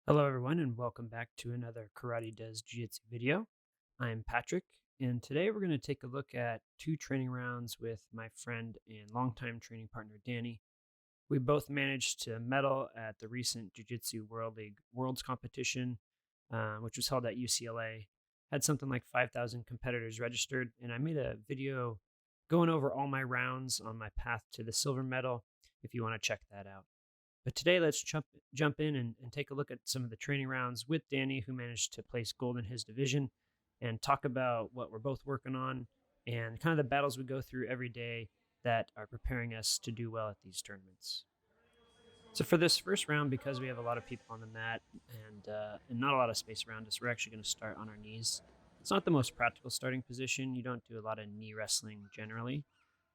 Hello everyone and welcome back to another Karate Does Jiu-Jitsu video. I'm Patrick and today we're going to take a look at two training rounds with my friend and longtime training partner Danny. We both managed to medal at the recent Jiu Jitsu World League Worlds competition, which was held at UCLA. Had something like 5,000 competitors registered, and I made a video going over all my rounds on my path to the silver medal if you want to check that out. But today, let's jump in and take a look at some of the training rounds with Danny, who managed to place gold in his division, and talk about what we're both working on and kind of the battles we go through every day that are preparing us to do well at these tournaments. So for this first round, because we have a lot of people on the mat and not a lot of space around us, we're actually going to start on our knees. It's not the most practical starting position. You don't do a lot of knee wrestling generally,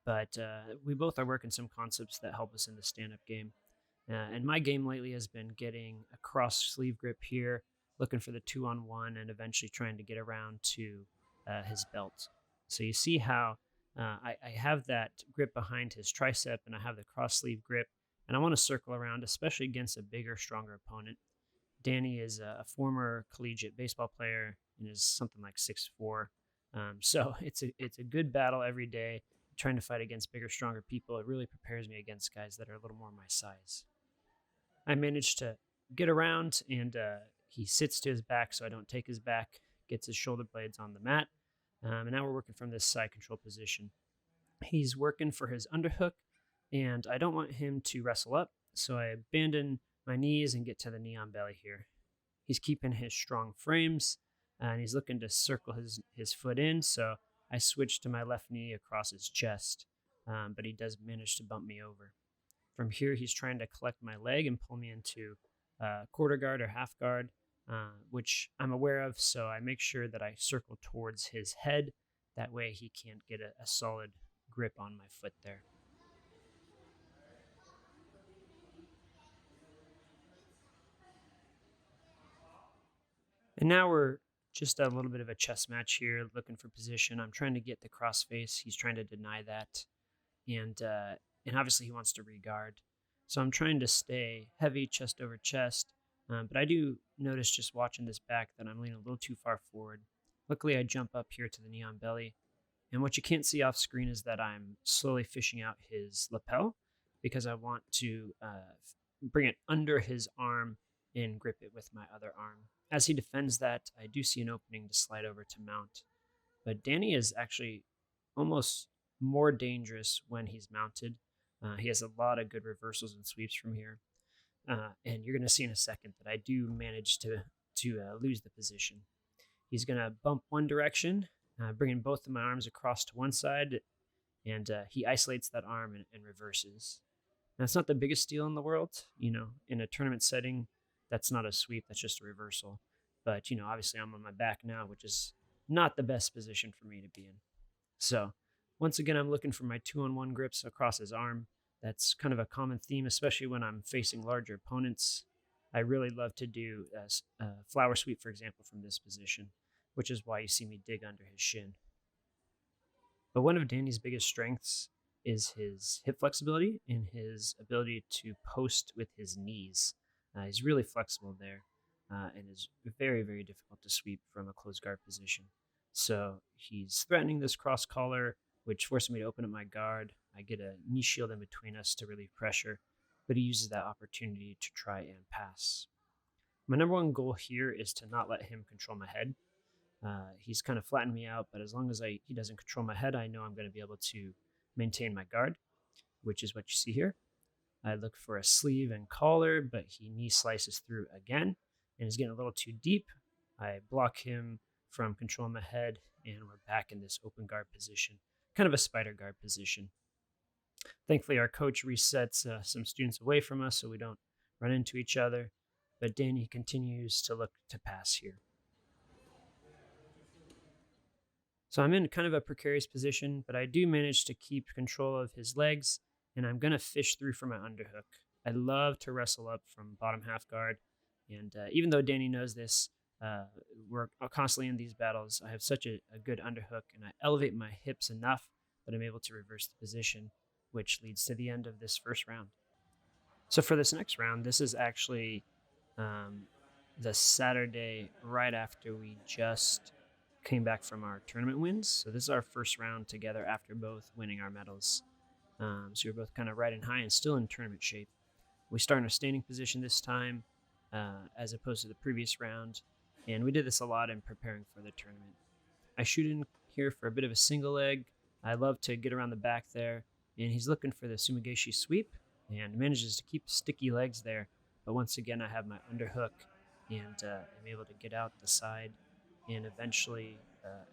but we both are working some concepts that help us in the stand-up game. And my game lately has been getting a cross sleeve grip here, looking for the 2-on-1, and eventually trying to get around to his belt. So you see how I have that grip behind his tricep, and I have the cross sleeve grip, and I want to circle around, especially against a bigger, stronger opponent. Danny is a former collegiate baseball player and is something like 6'4". So it's a good battle every day. Trying to fight against bigger, stronger people, it really prepares me against guys that are a little more my size. I managed to get around, and he sits to his back so I don't take his back, gets his shoulder blades on the mat. And now we're working from this side control position. He's working for his underhook, and I don't want him to wrestle up, so I abandon my knees and get to the knee on belly here. He's keeping his strong frames, and he's looking to circle his foot in, so I switch to my left knee across his chest, but he does manage to bump me over. From here, he's trying to collect my leg and pull me into quarter guard or half guard, which I'm aware of. So I make sure that I circle towards his head. That way he can't get a solid grip on my foot there. And now we're just a little bit of a chess match here, looking for position. I'm trying to get the cross face. He's trying to deny that. And obviously he wants to regard. So I'm trying to stay heavy, chest over chest. But I do notice just watching this back that I'm leaning a little too far forward. Luckily, I jump up here to the knee on belly. And what you can't see off screen is that I'm slowly fishing out his lapel because I want to bring it under his arm and grip it with my other arm. As he defends that, I do see an opening to slide over to mount. But Danny is actually almost more dangerous when he's mounted. He has a lot of good reversals and sweeps from here. And you're going to see in a second that I do manage to lose the position. He's going to bump one direction, bringing both of my arms across to one side, and he isolates that arm and reverses. Now, it's not the biggest steal in the world. In a tournament setting, that's not a sweep, that's just a reversal. But, obviously I'm on my back now, which is not the best position for me to be in. So once again, I'm looking for my 2-on-1 grips across his arm. That's kind of a common theme, especially when I'm facing larger opponents. I really love to do a flower sweep, for example, from this position, which is why you see me dig under his shin. But one of Danny's biggest strengths is his hip flexibility and his ability to post with his knees. He's really flexible there and is very, very difficult to sweep from a closed guard position. So he's threatening this cross collar, which forces me to open up my guard. I get a knee shield in between us to relieve pressure, but he uses that opportunity to try and pass. My number one goal here is to not let him control my head. He's kind of flattened me out, but as long as he doesn't control my head, I know I'm going to be able to maintain my guard, which is what you see here. I look for a sleeve and collar, but he knee slices through again and is getting a little too deep. I block him from controlling my head, and we're back in this open guard position, kind of a spider guard position. Thankfully, our coach resets some students away from us so we don't run into each other, but Danny continues to look to pass here. So I'm in kind of a precarious position, but I do manage to keep control of his legs, and I'm going to fish through for my underhook. I love to wrestle up from bottom half guard, and even though Danny knows this, we're constantly in these battles. I have such a good underhook, and I elevate my hips enough that I'm able to reverse the position, which leads to the end of this first round. So for this next round, this is actually the Saturday right after we just came back from our tournament wins. So this is our first round together after both winning our medals. So we're both kind of riding high and still in tournament shape. We start in a standing position this time, as opposed to the previous round, and we did this a lot in preparing for the tournament. I shoot in here for a bit of a single leg. I love to get around the back there, and he's looking for the sumigeshi sweep and manages to keep sticky legs there. But once again, I have my underhook and am able to get out the side and eventually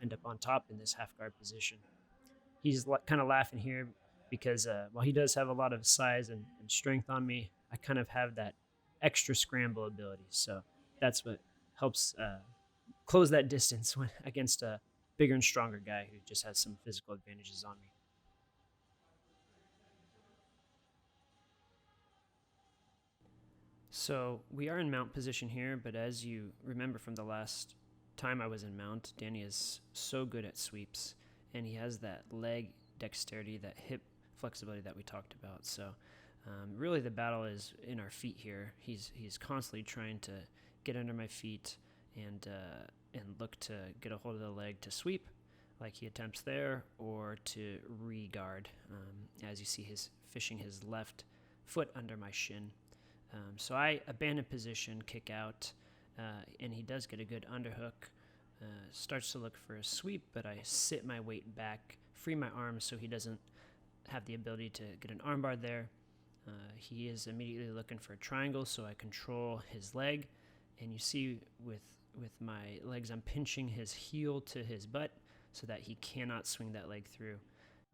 end up on top in this half guard position. He's kind of laughing here because while he does have a lot of size and strength on me, I kind of have that extra scramble ability. So that's what helps close that distance when against a bigger and stronger guy who just has some physical advantages on me. So we are in mount position here, but as you remember from the last time I was in mount, Danny is so good at sweeps, and he has that leg dexterity, that hip flexibility that we talked about. So really the battle is in our feet here. He's constantly trying to get under my feet and look to get a hold of the leg to sweep, like he attempts there, or to re-guard, as you see his fishing his left foot under my shin. So I abandon position, kick out, and he does get a good underhook. Starts to look for a sweep, but I sit my weight back, free my arms so he doesn't have the ability to get an armbar there. He is immediately looking for a triangle, so I control his leg, and you see with my legs, I'm pinching his heel to his butt so that he cannot swing that leg through.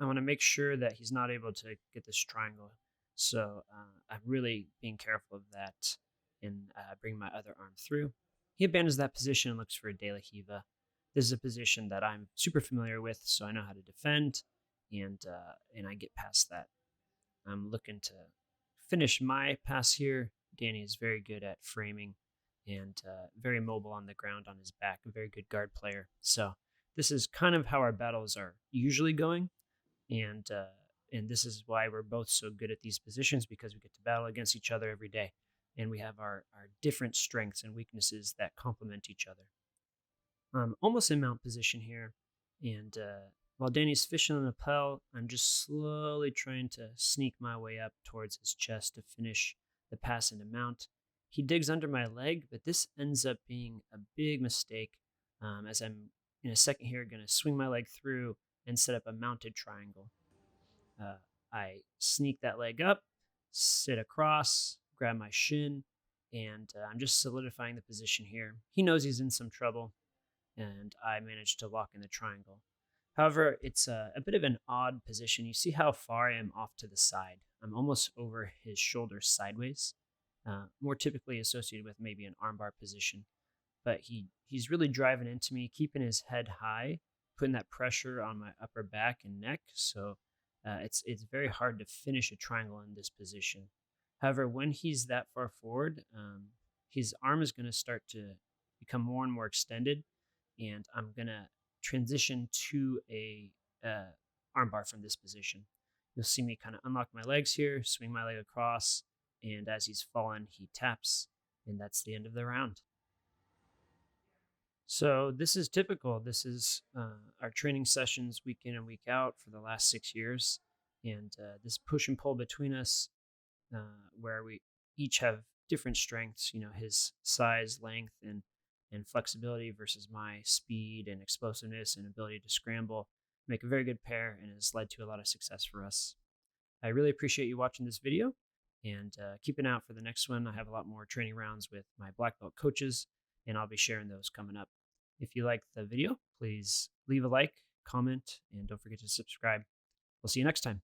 I want to make sure that he's not able to get this triangle. So I'm really being careful of that and bring my other arm through. He abandons that position and looks for a De La Hiva. This is a position that I'm super familiar with, so I know how to defend, and I get past that. I'm looking to finish my pass here. Danny is very good at framing and very mobile on the ground on his back, a very good guard player. So this is kind of how our battles are usually going, and this is why we're both so good at these positions, because we get to battle against each other every day, and we have our different strengths and weaknesses that complement each other. I'm almost in mount position here, and while Danny's fishing on the lapel, I'm just slowly trying to sneak my way up towards his chest to finish the pass into mount. He digs under my leg, but this ends up being a big mistake, as I'm in a second here going to swing my leg through and set up a mounted triangle. I sneak that leg up, sit across, grab my shin, and I'm just solidifying the position here. He knows he's in some trouble, and I managed to lock in the triangle. However, it's a bit of an odd position. You see how far I am off to the side. I'm almost over his shoulder sideways, more typically associated with maybe an armbar position. But he's really driving into me, keeping his head high, putting that pressure on my upper back and neck. So it's very hard to finish a triangle in this position. However, when he's that far forward, his arm is going to start to become more and more extended, and I'm going to transition to a armbar from this position. You'll see me kind of unlock my legs here, swing my leg across, and as he's fallen, he taps, and that's the end of the round. So this is typical. This is our training sessions week in and week out for the last 6 years, and this push and pull between us, where we each have different strengths. You know, his size, length, and flexibility versus my speed and explosiveness and ability to scramble make a very good pair, and has led to a lot of success for us. I really appreciate you watching this video, and keep an eye out for the next one. I have a lot more training rounds with my black belt coaches, and I'll be sharing those coming up. If you like the video, please leave a like, comment, and don't forget to subscribe. We'll see you next time.